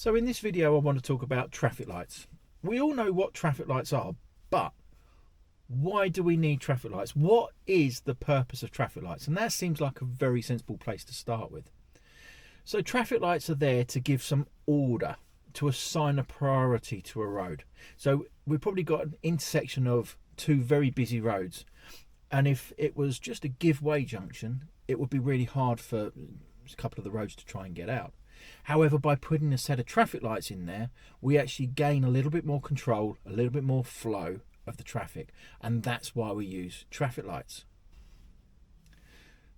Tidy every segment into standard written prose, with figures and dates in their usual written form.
So in this video I want to talk about traffic lights. We all know what traffic lights are, but why do we need traffic lights? What is the purpose of traffic lights? And that seems like a very sensible place to start with. So traffic lights are there to give some order, to assign a priority to a road. So we've probably got an intersection of two very busy roads, and if it was just a give way junction, it would be really hard for a couple of the roads to try and get out. However, by putting a set of traffic lights in there, we actually gain a little bit more control, a little bit more flow of the traffic, and that's why we use traffic lights.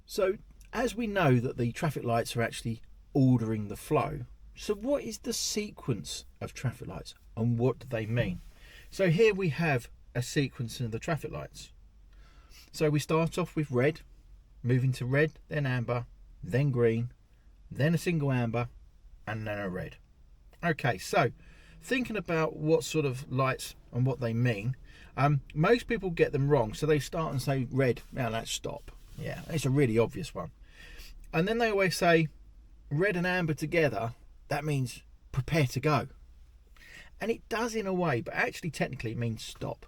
So as we know that the traffic lights are actually ordering the flow, so what is the sequence of traffic lights and what do they mean? So here we have a sequence of the traffic lights. So we start off with red, moving to red, then amber, then green, then a single amber, and then a red. Okay, so thinking about what sort of lights and what they mean, most people get them wrong. So they start and say red, now that's stop. Yeah, it's a really obvious one. And then they always say red and amber together, that means prepare to go. And it does in a way, but actually technically it means stop.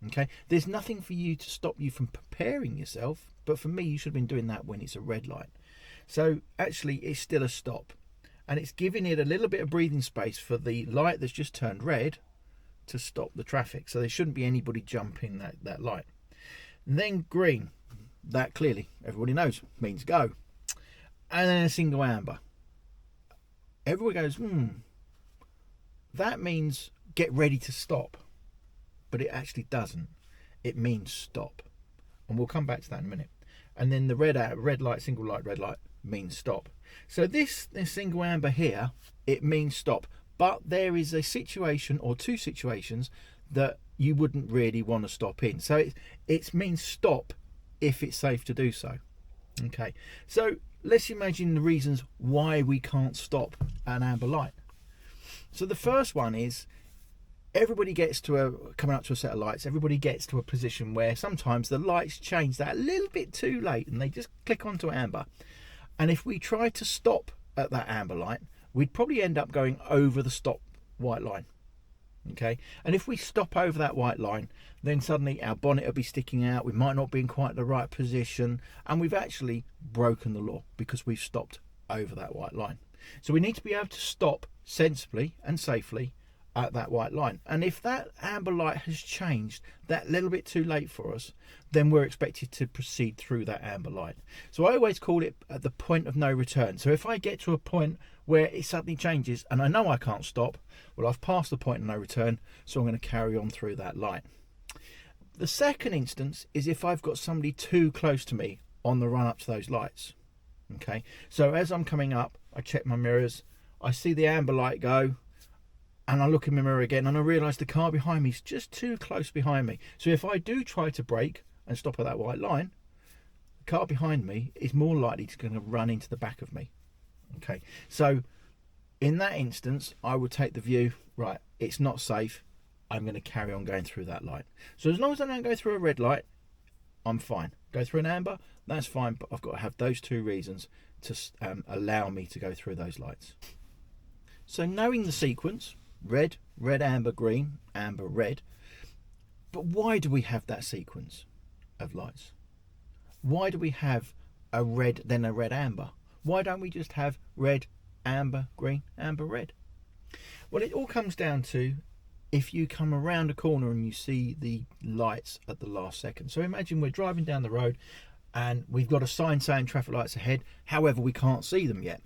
Okay, there's nothing for you to stop you from preparing yourself, but for me you should have been doing that when it's a red light. So actually it's still a stop, and it's giving it a little bit of breathing space for the light that's just turned red to stop the traffic. So there shouldn't be anybody jumping that light. And then green, that clearly everybody knows means go. And then a single amber. Everyone goes, that means get ready to stop. But it actually doesn't. It means stop. And we'll come back to that in a minute. And then the red light, single light, red light means stop. So this single amber here, it means stop. But there is a situation or two situations that you wouldn't really want to stop in. So it means stop if it's safe to do so. Okay, so let's imagine the reasons why we can't stop an amber light. So the first one is everybody gets to coming up to a set of lights, everybody gets to a position where sometimes the lights change that a little bit too late and they just click onto amber. And if we try to stop at that amber light, we'd probably end up going over the stop white line. Okay, and if we stop over that white line, then suddenly our bonnet will be sticking out, we might not be in quite the right position, and we've actually broken the law because we've stopped over that white line. So we need to be able to stop sensibly and safely at that white line. And if that amber light has changed that little bit too late for us, then we're expected to proceed through that amber light. So I always call it at the point of no return. So if I get to a point where it suddenly changes and I know I can't stop, well, I've passed the point of no return, so I'm going to carry on through that light. The second instance is if I've got somebody too close to me on the run up to those lights. Okay, so as I'm coming up, I check my mirrors, I see the amber light go, and I look in the mirror again and I realise the car behind me is just too close behind me. So if I do try to brake and stop at that white line, the car behind me is more likely to run into the back of me. Okay, so in that instance, I would take the view, right, it's not safe, I'm going to carry on going through that light. So as long as I don't go through a red light, I'm fine. Go through an amber, that's fine, but I've got to have those two reasons to allow me to go through those lights. So knowing the sequence, red, red, amber, green, amber, red. But why do we have that sequence of lights? Why do we have a red, then a red, amber? Why don't we just have red, amber, green, amber, red? Well, it all comes down to if you come around a corner and you see the lights at the last second. So imagine we're driving down the road and we've got a sign saying traffic lights ahead. However, we can't see them yet.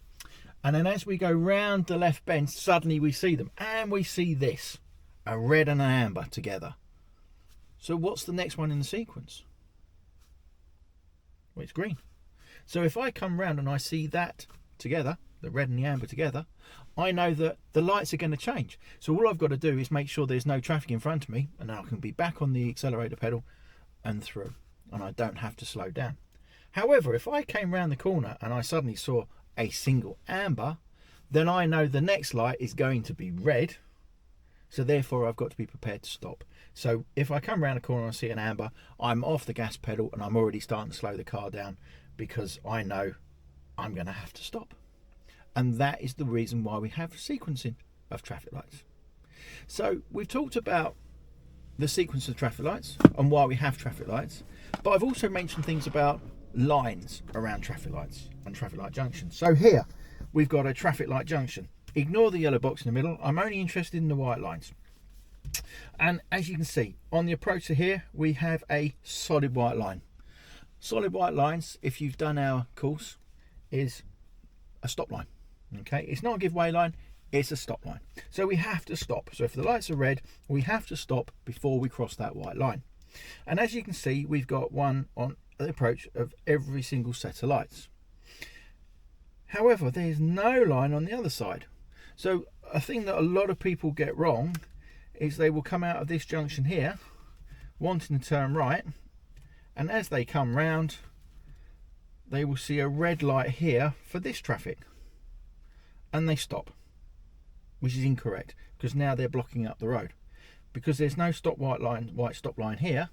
And then as we go round the left bend, suddenly we see them. And we see this, a red and an amber together. So what's the next one in the sequence? Well, it's green. So if I come round and I see that together, the red and the amber together, I know that the lights are going to change. So all I've got to do is make sure there's no traffic in front of me, and I can be back on the accelerator pedal and through, and I don't have to slow down. However, if I came round the corner and I suddenly saw a single amber, then I know the next light is going to be red, so therefore I've got to be prepared to stop. So if I come around a corner and I see an amber, I'm off the gas pedal and I'm already starting to slow the car down because I know I'm going to have to stop. And that is the reason why we have sequencing of traffic lights. So we've talked about the sequence of traffic lights and why we have traffic lights, but I've also mentioned things about lines around traffic lights and traffic light junctions. So here we've got a traffic light junction. Ignore the yellow box in the middle. I'm only interested in the white lines. And as you can see on the approach to here, we have a solid white line. Solid white lines, if you've done our course, is a stop line. Okay, it's not a giveaway line, it's a stop line. So we have to stop. So if the lights are red, we have to stop before we cross that white line. And as you can see, we've got one on the approach of every single set of lights. However, there's no line on the other side. So a thing that a lot of people get wrong is they will come out of this junction here wanting to turn right, and as they come round they will see a red light here for this traffic and they stop, which is incorrect because now they're blocking up the road. Because there's no white stop line here,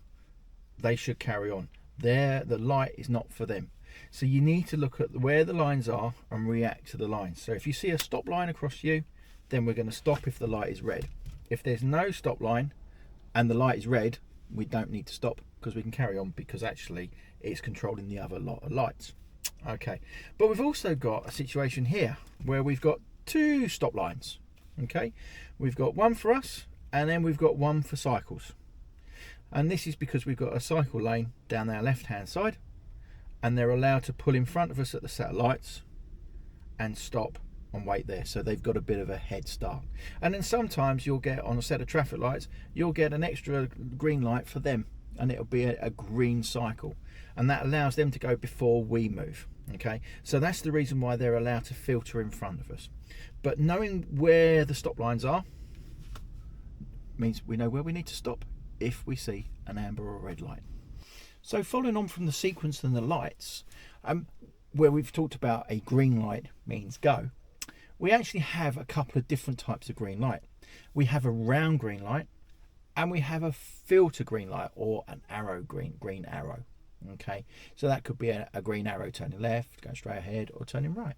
they should carry on. There, the light is not for them. So you need to look at where the lines are and react to the lines. So if you see a stop line across you, then we're going to stop if the light is red. If there's no stop line and the light is red, we don't need to stop because we can carry on, because actually it's controlling the other lot of lights. Okay, but we've also got a situation here where we've got two stop lines. Okay, we've got one for us and then we've got one for cycles. And this is because we've got a cycle lane down our left hand side and they're allowed to pull in front of us at the set of lights and stop and wait there, so they've got a bit of a head start. And then sometimes you'll get on a set of traffic lights, you'll get an extra green light for them, and it'll be a green cycle, and that allows them to go before we move. Okay, so that's the reason why they're allowed to filter in front of us. But knowing where the stop lines are means we know where we need to stop if we see an amber or red light. So following on from the sequence and the lights, where we've talked about a green light means go, we actually have a couple of different types of green light. We have a round green light and we have a filter green light, or an arrow green arrow. Okay, so that could be a green arrow turning left, going straight ahead, or turning right.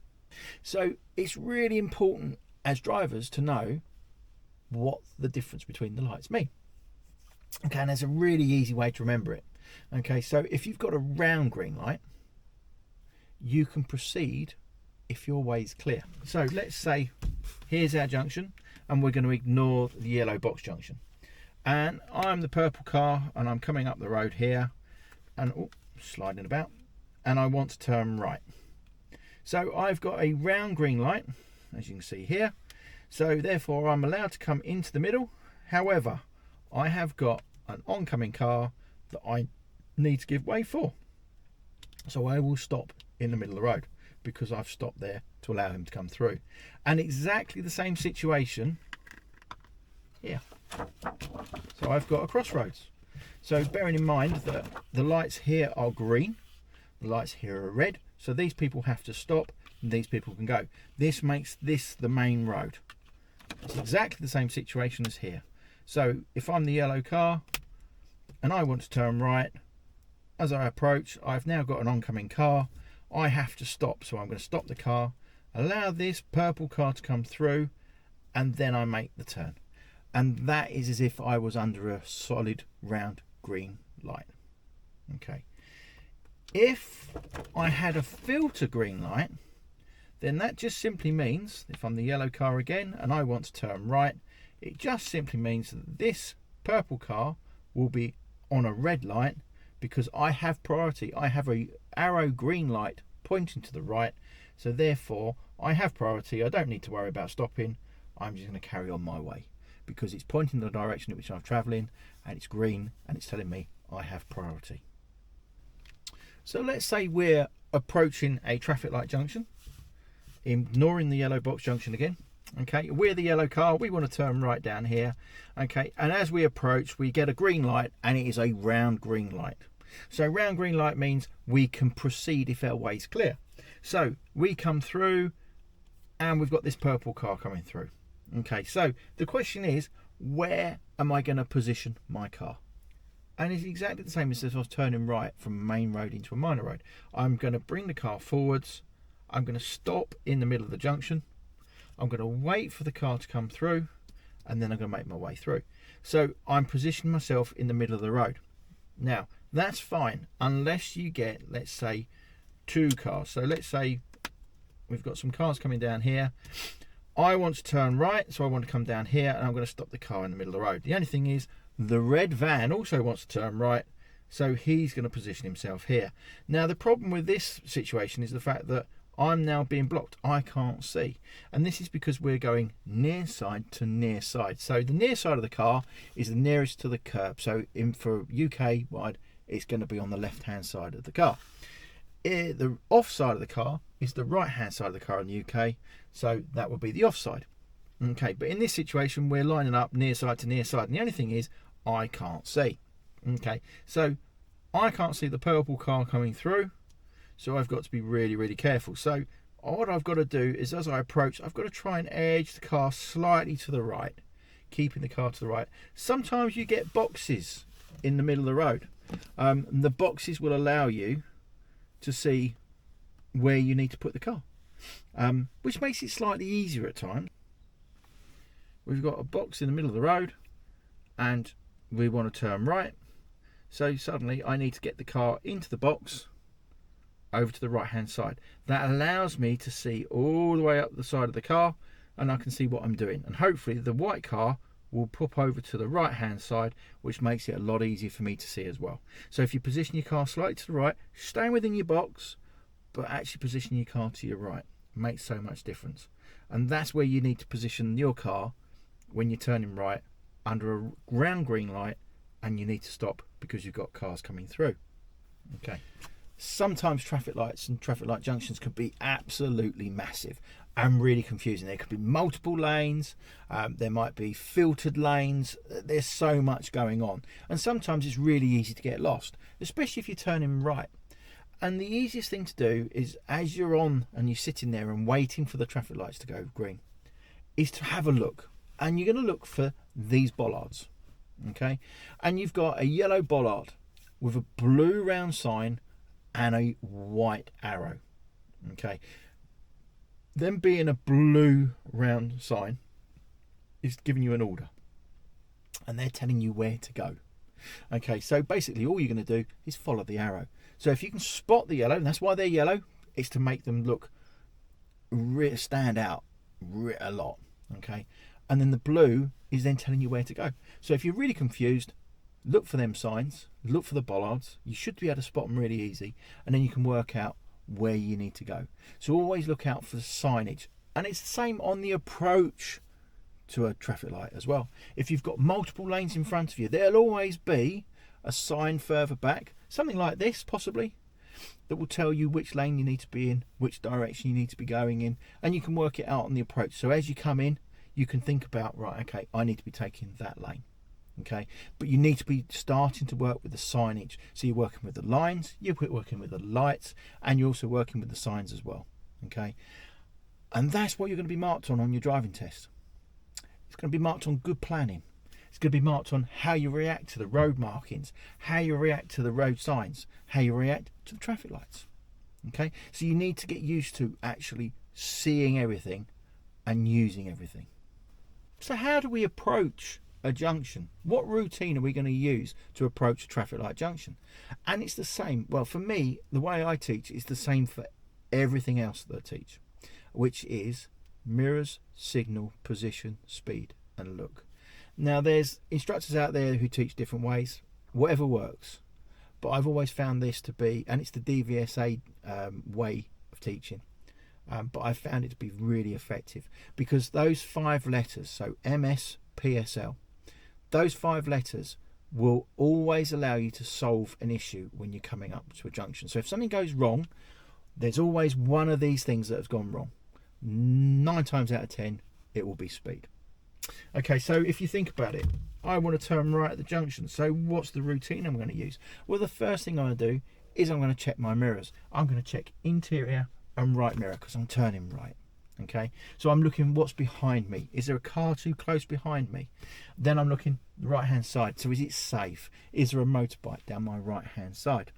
So it's really important as drivers to know what the difference between the lights mean. Okay, and there's a really easy way to remember it. Okay, so if you've got a round green light, you can proceed if your way is clear. So let's say here's our junction and we're going to ignore the yellow box junction, and I'm the purple car and I'm coming up the road here and sliding about, and I want to turn right. So I've got a round green light, as you can see here, so therefore I'm allowed to come into the middle. However, I have got an oncoming car that I need to give way for, so I will stop in the middle of the road because I've stopped there to allow him to come through. And exactly the same situation here. So I've got a crossroads. So bearing in mind that the lights here are green, the lights here are red, so these people have to stop and these people can go. This makes this the main road. It's exactly the same situation as here. So if I'm the yellow car and I want to turn right, as I approach, I've now got an oncoming car. I have to stop, so I'm going to stop the car, allow this purple car to come through, and then I make the turn. And that is as if I was under a solid round green light. Okay. If I had a filter green light, then that just simply means, if I'm the yellow car again and I want to turn right, it just simply means that this purple car will be on a red light because I have priority. I have a arrow green light pointing to the right, so therefore I have priority. I don't need to worry about stopping. I'm just going to carry on my way because it's pointing in the direction in which I'm travelling, and it's green and it's telling me I have priority. So let's say we're approaching a traffic light junction, ignoring the yellow box junction again. Okay, we're the yellow car, we want to turn right down here. Okay, and as we approach, we get a green light, and it is a round green light. So round green light means we can proceed if our way's clear. So we come through and we've got this purple car coming through. Okay, so the question is, where am I going to position my car? And it's exactly the same as if I was turning right from a main road into a minor road. I'm going to bring the car forwards. I'm going to stop in the middle of the junction. I'm going to wait for the car to come through, and then I'm going to make my way through. So I'm positioning myself in the middle of the road. Now, that's fine unless you get, let's say, two cars. So let's say we've got some cars coming down here. I want to turn right, so I want to come down here, and I'm going to stop the car in the middle of the road. The only thing is, the red van also wants to turn right, so he's going to position himself here. Now, the problem with this situation is the fact that I'm now being blocked. I can't see. And this is because we're going near side to near side. So the near side of the car is the nearest to the curb. So for UK wide, it's going to be on the left-hand side of the car. The off side of the car is the right-hand side of the car in the UK. So that would be the off side. Okay, but in this situation, we're lining up near side to near side. And the only thing is, I can't see. Okay, so I can't see the purple car coming through. So I've got to be really, really careful. So what I've got to do is, as I approach, I've got to try and edge the car slightly to the right, keeping the car to the right. Sometimes you get boxes in the middle of the road. The boxes will allow you to see where you need to put the car, which makes it slightly easier at times. We've got a box in the middle of the road, and we want to turn right. So suddenly I need to get the car into the box, over to the right hand side. That allows me to see all the way up the side of the car, and I can see what I'm doing, and hopefully the white car will pop over to the right hand side, which makes it a lot easier for me to see as well. So if you position your car slightly to the right, staying within your box, but actually position your car to your right, makes so much difference. And that's where you need to position your car when you're turning right under a ground green light, and you need to stop because you've got cars coming through. Okay. Sometimes traffic lights and traffic light junctions can be absolutely massive and really confusing. There could be multiple lanes, there might be filtered lanes. There's so much going on, and sometimes it's really easy to get lost, especially if you're turning right. And the easiest thing to do is, as you're on and you're sitting there and waiting for the traffic lights to go green, is to have a look. And you're going to look for these bollards, okay? And you've got a yellow bollard with a blue round sign and a white arrow. Okay, them being a blue round sign is giving you an order, and they're telling you where to go. Okay, so basically all you're going to do is follow the arrow. So if you can spot the yellow, and that's why they're yellow, it's to make them look stand out a lot. Okay, and then the blue is then telling you where to go. So if you're really confused, look for them signs, look for the bollards. You should be able to spot them really easy, and then you can work out where you need to go. So always look out for the signage, and it's the same on the approach to a traffic light as well. If you've got multiple lanes in front of you, there'll always be a sign further back, something like this possibly, that will tell you which lane you need to be in, which direction you need to be going in, and you can work it out on the approach. So as you come in, you can think about, right, okay, I need to be taking that lane. Okay, but you need to be starting to work with the signage. So you're working with the lines, you're working with the lights, and you're also working with the signs as well. Okay, and that's what you're going to be marked on your driving test. It's going to be marked on good planning. It's going to be marked on how you react to the road markings, how you react to the road signs, how you react to the traffic lights. Okay, so you need to get used to actually seeing everything and using everything. So how do we approach a junction? What routine are we going to use to approach a traffic light junction? And it's the same, well, for me, the way I teach is the same for everything else that I teach, which is mirrors, signal, position, speed, and look. Now there's instructors out there who teach different ways, whatever works, but I've always found this to be, and it's the DVSA way of teaching, but I found it to be really effective, because those 5 letters, so MS, PSL, those 5 letters will always allow you to solve an issue when you're coming up to a junction. So if something goes wrong, there's always one of these things that has gone wrong. 9 times out of 10, it will be speed. Okay, so if you think about it, I want to turn right at the junction. So what's the routine I'm going to use? Well, the first thing I'm going to do is I'm going to check my mirrors. I'm going to check interior and right mirror because I'm turning right. Okay, so I'm looking what's behind me. Is there a car too close behind me? Then I'm looking the right hand side. So is it safe? Is there a motorbike down my right hand side?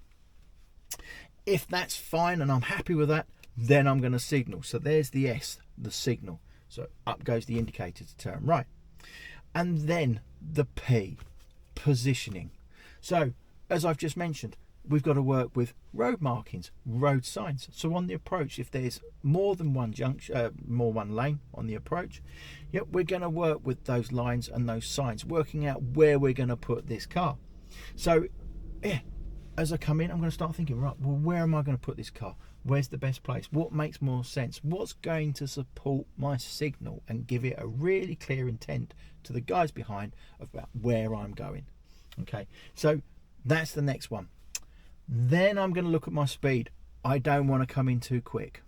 If that's fine and I'm happy with that, then I'm going to signal. So there's the S, the signal. So up goes the indicator to turn right. And then the P, positioning. So as I've just mentioned, we've got to work with road markings, road signs. So on the approach, if there's more than one junction, more one lane on the approach, yep, we're going to work with those lines and those signs, working out where we're going to put this car. So yeah, as I come in, I'm going to start thinking, right, well, where am I going to put this car? Where's the best place? What makes more sense? What's going to support my signal and give it a really clear intent to the guys behind about where I'm going? Okay, so that's the next one. Then I'm going to look at my speed. I don't want to come in too quick.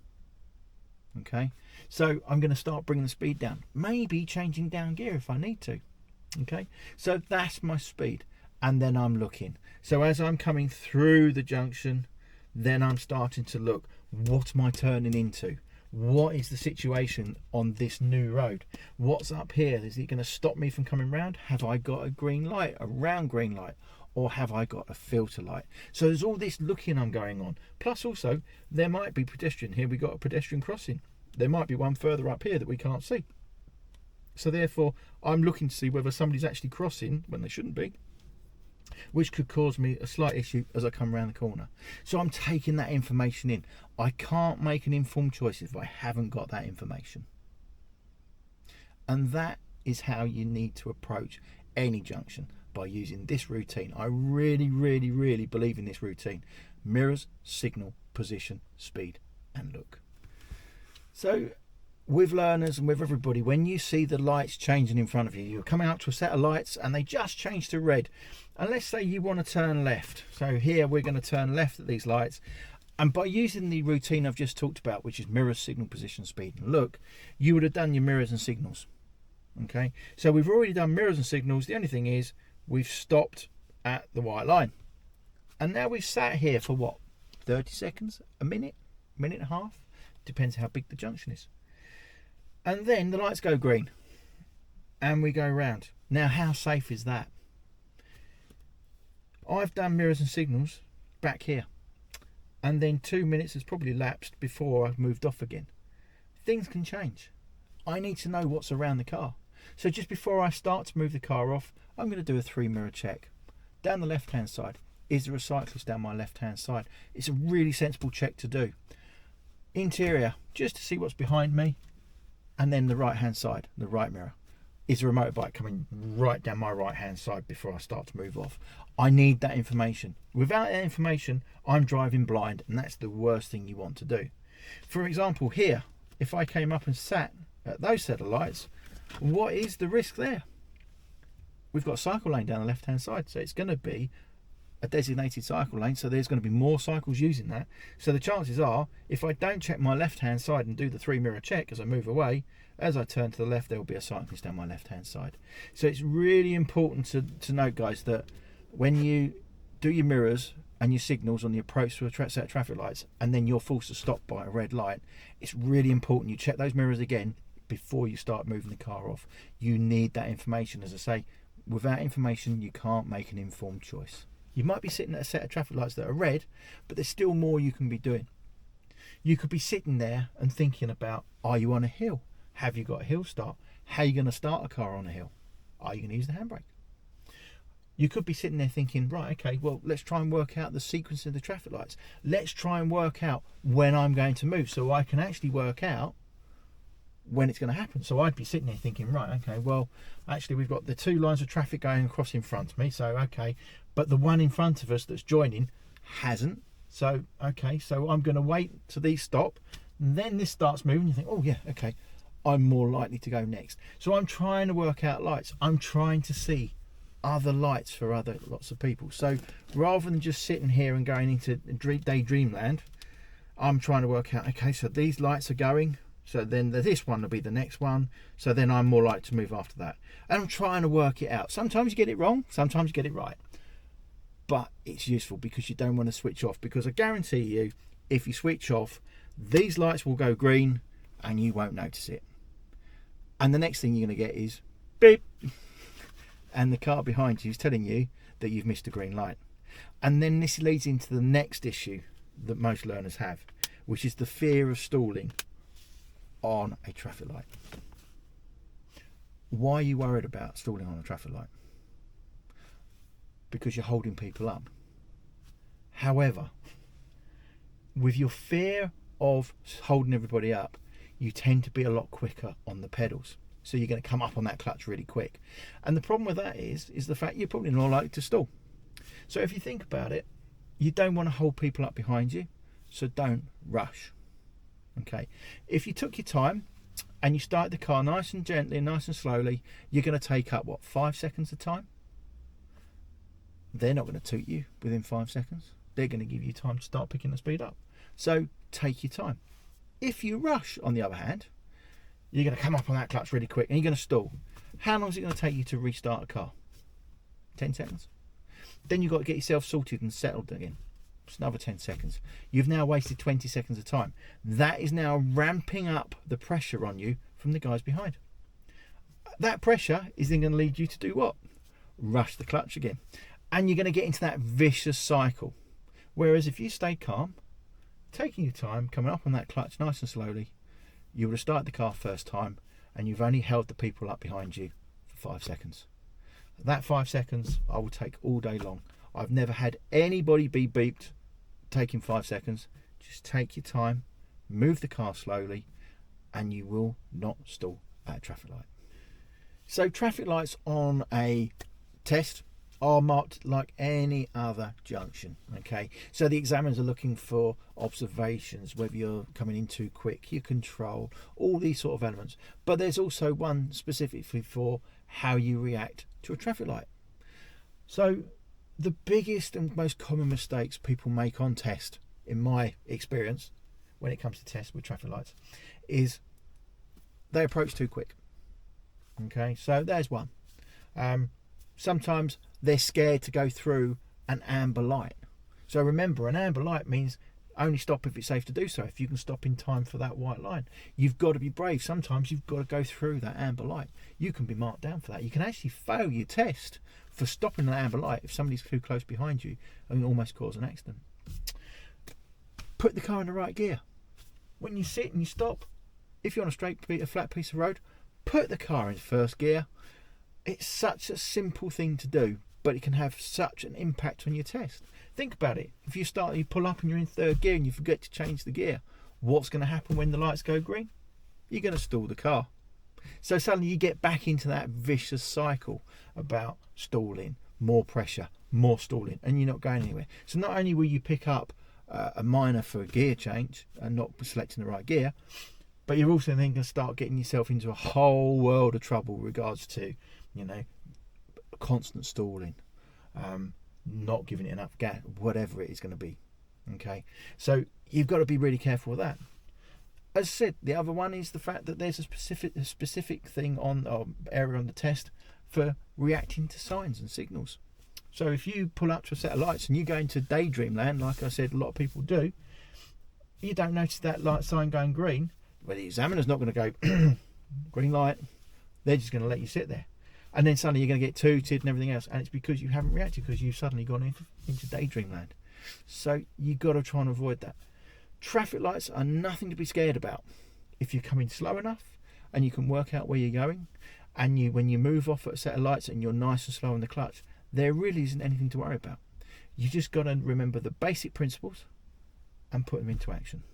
Okay, so I'm going to start bringing the speed down, maybe changing down gear if I need to. Okay, so that's my speed. And then I'm looking. So as I'm coming through the junction, then I'm starting to look, what am I turning into? What is the situation on this new road? What's up here? Is it going to stop me from coming round? Have I got a green light, a round green light? Or have I got a filter light? So there's all this looking I'm going on. Plus also, there might be pedestrian. Here we got a pedestrian crossing. There might be one further up here that we can't see. So therefore, I'm looking to see whether somebody's actually crossing when they shouldn't be, which could cause me a slight issue as I come around the corner. So I'm taking that information in. I can't make an informed choice if I haven't got that information. And that is how you need to approach any junction, by using this routine. I really, really, really believe in this routine. Mirrors, signal, position, speed, and look. So with learners and with everybody, when you see the lights changing in front of you, you're coming up to a set of lights and they just change to red. And let's say you want to turn left. So here we're going to turn left at these lights. And by using the routine I've just talked about, which is mirrors, signal, position, speed, and look, you would have done your mirrors and signals. Okay, so we've already done mirrors and signals. The only thing is we've stopped at the white line. And now we've sat here for what? 30 seconds? A minute? Minute and a half? Depends how big the junction is. And then the lights go green and we go round. Now how safe is that? I've done mirrors and signals back here, and then 2 minutes has probably lapsed before I've moved off again. Things can change. I need to know what's around the car. So just before I start to move the car off, I'm going to do a 3 mirror check. Down the left hand side, is there a cyclist down my left hand side? It's a really sensible check to do. Interior, just to see what's behind me. And then the right hand side, the right mirror. Is there a motorbike coming right down my right hand side before I start to move off? I need that information. Without that information, I'm driving blind, and that's the worst thing you want to do. For example, here, if I came up and sat at those set of lights, what is the risk there? We've got a cycle lane down the left hand side, so it's going to be a designated cycle lane, so there's going to be more cycles using that. So the chances are, if I don't check my left hand side and do the 3 mirror check as I move away, as I turn to the left, there will be a cyclist down my left hand side. So it's really important to note, guys, that when you do your mirrors and your signals on the approach to a set of traffic lights, and then you're forced to stop by a red light, it's really important you check those mirrors again before you start moving the car off. You need that information. As I say, without information, you can't make an informed choice. You might be sitting at a set of traffic lights that are red, but there's still more you can be doing. You could be sitting there and thinking about, are you on a hill? Have you got a hill start? How are you going to start a car on a hill? Are you going to use the handbrake? You could be sitting there thinking, right, okay, well, let's try and work out the sequence of the traffic lights. Let's try and work out when I'm going to move so I can actually work out when it's going to happen. So I'd be sitting there thinking, right, okay, well, actually we've got the 2 lines of traffic going across in front of me, so okay, but the one in front of us that's joining hasn't. So okay, so I'm going to wait till these stop, and then this starts moving. You think, oh yeah, okay, I'm more likely to go next. So I'm trying to work out lights. I'm trying to see other lights for lots of people. So rather than just sitting here and going into daydream land, I'm trying to work out, okay, so these lights are going, so then this one will be the next one, so then I'm more likely to move after that. And I'm trying to work it out. Sometimes you get it wrong, sometimes you get it right, but it's useful because you don't want to switch off, because I guarantee you, if you switch off, these lights will go green and you won't notice it, and the next thing you're going to get is beep, and the car behind you is telling you that you've missed a green light. And then this leads into the next issue that most learners have, which is the fear of stalling on a traffic light. Why are you worried about stalling on a traffic light? Because you're holding people up. However, with your fear of holding everybody up, you tend to be a lot quicker on the pedals. So you're going to come up on that clutch really quick. And the problem with that is the fact you're probably not likely to stall. So if you think about it, you don't want to hold people up behind you, so don't rush. Okay, if you took your time and you start the car nice and gently, nice and slowly, you're going to take up, what, 5 seconds of time? They're not going to toot you within 5 seconds. They're going to give you time to start picking the speed up. So take your time. If you rush, on the other hand, you're going to come up on that clutch really quick and you're going to stall. How long is it going to take you to restart a car? 10 seconds. Then you've got to get yourself sorted and settled again. It's another 10 seconds. You've now wasted 20 seconds of time. That is now ramping up the pressure on you from the guys behind. That pressure is then going to lead you to do what? Rush the clutch again. And you're going to get into that vicious cycle. Whereas if you stay calm, taking your time, coming up on that clutch nice and slowly, you would have started the car first time and you've only held the people up behind you for 5 seconds. That 5 seconds I will take all day long. I've never had anybody be beeped taking 5 seconds. Just take your time, move the car slowly, and you will not stall at a traffic light. So traffic lights on a test are marked like any other junction. Okay, so the examiners are looking for observations, whether you're coming in too quick, your control, all these sort of elements. But there's also one specifically for how you react to a traffic light. So the biggest and most common mistakes people make on test, in my experience, when it comes to tests with traffic lights, is they approach too quick. Okay, so there's one. Sometimes they're scared to go through an amber light. So remember, an amber light means only stop if it's safe to do so, if you can stop in time for that white line. You've got to be brave. Sometimes you've got to go through that amber light. You can be marked down for that. You can actually fail your test for stopping an amber light if somebody's too close behind you and almost cause an accident. Put the car in the right gear. When you sit and you stop, if you're on a flat piece of road, put the car in first gear. It's such a simple thing to do, but it can have such an impact on your test. Think about it. If you pull up and you're in third gear and you forget to change the gear, what's going to happen when the lights go green? You're going to stall the car. So suddenly you get back into that vicious cycle about stalling, more pressure, more stalling, and you're not going anywhere. So not only will you pick up a minor for a gear change and not selecting the right gear, but you're also then going to start getting yourself into a whole world of trouble with regards to, constant stalling, not giving it enough gas, whatever it is going to be. Okay, so you've got to be really careful with that. As I said, the other one is the fact that there's a specific thing on area on the test for reacting to signs and signals. So if you pull up to a set of lights and you go into daydream land, like I said, a lot of people do, you don't notice that light sign going green. Well, the examiner's not going to go green light. They're just going to let you sit there, and then suddenly you're going to get tooted and everything else, and it's because you haven't reacted, because you've suddenly gone into daydream land. So you've got to try and avoid that. Traffic lights are nothing to be scared about. If you're coming slow enough and you can work out where you're going, and when you move off at a set of lights and you're nice and slow on the clutch, there really isn't anything to worry about. You just got to remember the basic principles and put them into action.